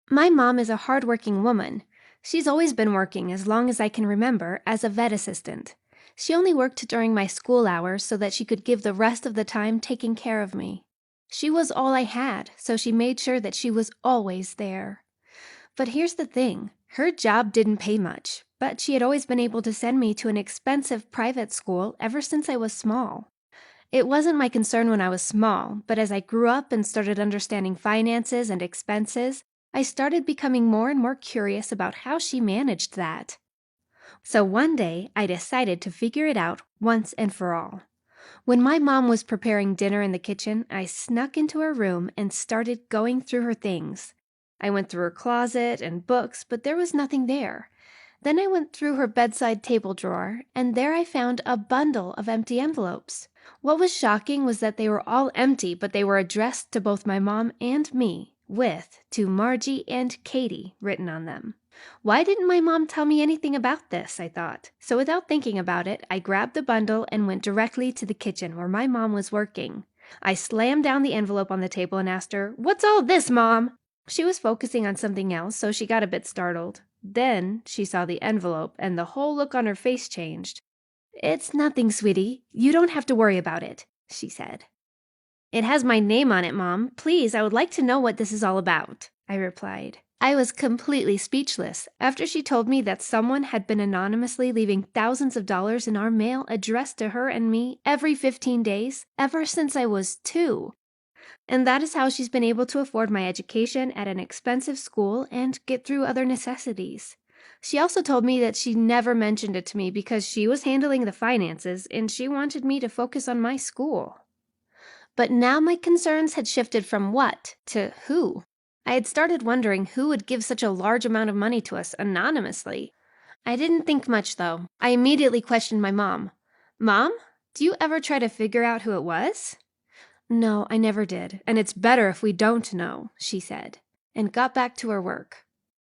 My mom is a hardworking woman. She's always been working as long as I can remember as a vet assistant. She only worked during my school hours so that she could give the rest of the time taking care of me. She was all I had, so she made sure that she was always there. But here's the thing, her job didn't pay much, but she had always been able to send me to an expensive private school ever since I was small. It wasn't my concern when I was small, but as I grew up and started understanding finances and expenses, I started becoming more and more curious about how she managed that. So one day, I decided to figure it out once and for all. When my mom was preparing dinner in the kitchen, I snuck into her room and started going through her things. I went through her closet and books, but there was nothing there. Then I went through her bedside table drawer, and there I found a bundle of empty envelopes. What was shocking was that they were all empty, but they were addressed to both my mom and me, with "To Margie and Katie" written on them. Why didn't my mom tell me anything about this, I thought. So without thinking about it, I grabbed the bundle and went directly to the kitchen where my mom was working. I slammed down the envelope on the table and asked her, "What's all this, Mom?" She was focusing on something else, so she got a bit startled. Then she saw the envelope, and the whole look on her face changed. "It's nothing, sweetie. You don't have to worry about it," she said. "It has my name on it, Mom. Please, I would like to know what this is all about," I replied. I was completely speechless after she told me that someone had been anonymously leaving thousands of dollars in our mail addressed to her and me every 15 days ever since I was 2. And that is how she's been able to afford my education at an expensive school and get through other necessities. She also told me that she never mentioned it to me because she was handling the finances and she wanted me to focus on my school. But now my concerns had shifted from what to who. I had started wondering who would give such a large amount of money to us anonymously. I didn't think much, though. I immediately questioned my mom. "Mom, do you ever try to figure out who it was?" "No, I never did, and it's better if we don't know," she said, and got back to her work.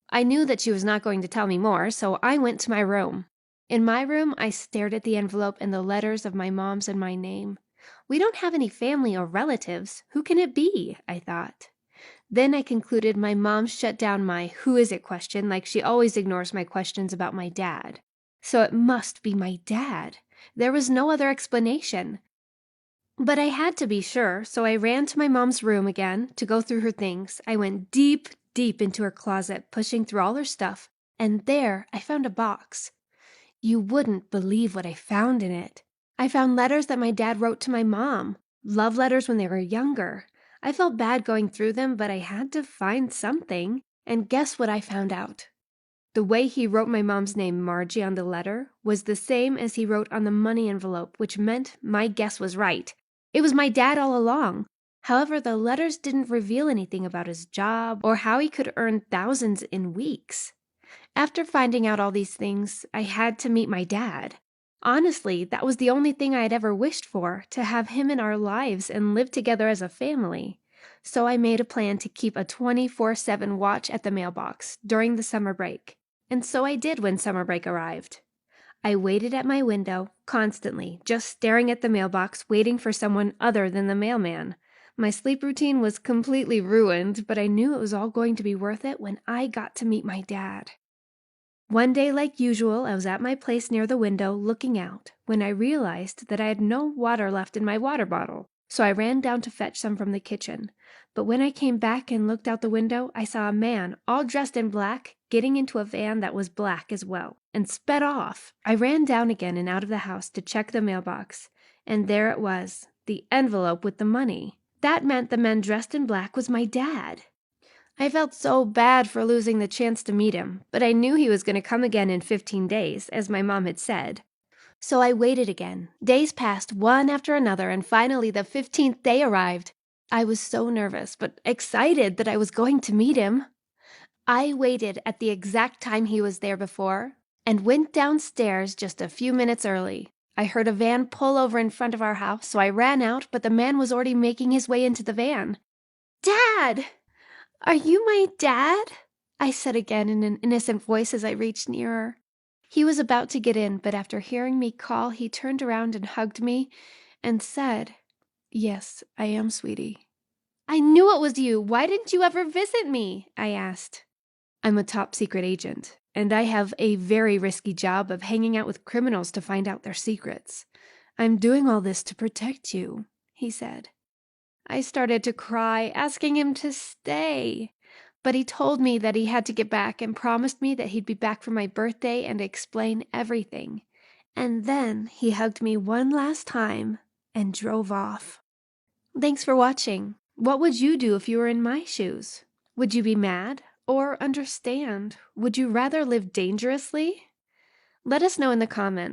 I knew that she was not going to tell me more, so I went to my room. In my room, I stared at the envelope and the letters of my mom's and my name. We don't have any family or relatives. Who can it be? I thought. Then I concluded my mom shut down my "who is it" question like she always ignores my questions about my dad. So it must be my dad. There was no other explanation. But I had to be sure, so I ran to my mom's room again to go through her things. I went deep, deep into her closet, pushing through all her stuff, and there I found a box. You wouldn't believe what I found in it. I found letters that my dad wrote to my mom, love letters when they were younger. I felt bad going through them, but I had to find something. And guess what I found out? The way he wrote my mom's name, Margie, on the letter was the same as he wrote on the money envelope, which meant my guess was right. It was my dad all along. However, the letters didn't reveal anything about his job or how he could earn thousands in weeks. After finding out all these things, I had to meet my dad. Honestly, that was the only thing I had ever wished for, to have him in our lives and live together as a family. So I made a plan to keep a 24/7 watch at the mailbox during the summer break. And so I did when summer break arrived. I waited at my window, constantly, just staring at the mailbox, waiting for someone other than the mailman. My sleep routine was completely ruined, but I knew it was all going to be worth it when I got to meet my dad. One day, like usual, I was at my place near the window looking out when I realized that I had no water left in my water bottle. So I ran down to fetch some from the kitchen. But when I came back and looked out the window, I saw a man, all dressed in black, getting into a van that was black as well, and sped off. I ran down again and out of the house to check the mailbox, and there it was, the envelope with the money. That meant the man dressed in black was my dad. I felt so bad for losing the chance to meet him, but I knew he was going to come again in 15 days, as my mom had said. So I waited again. Days passed one after another, and finally the 15th day arrived. I was so nervous, but excited that I was going to meet him. I waited at the exact time he was there before, and went downstairs just a few minutes early. I heard a van pull over in front of our house, so I ran out, but the man was already making his way into the van. "Dad! Are you my dad?" I said again in an innocent voice as I reached nearer. He was about to get in, but after hearing me call, he turned around and hugged me and said, "Yes, I am, sweetie." I knew it was you. Why didn't you ever visit me? I asked. I'm a top secret agent, and I have a very risky job of hanging out with criminals to find out their secrets. I'm doing all this to protect you, he said. I started to cry, asking him to stay. But he told me that he had to get back and promised me that he'd be back for my birthday and explain everything. And then he hugged me one last time and drove off. Thanks for watching. What would you do if you were in my shoes? Would you be mad or understand? Would you rather live dangerously? Let us know in the comments.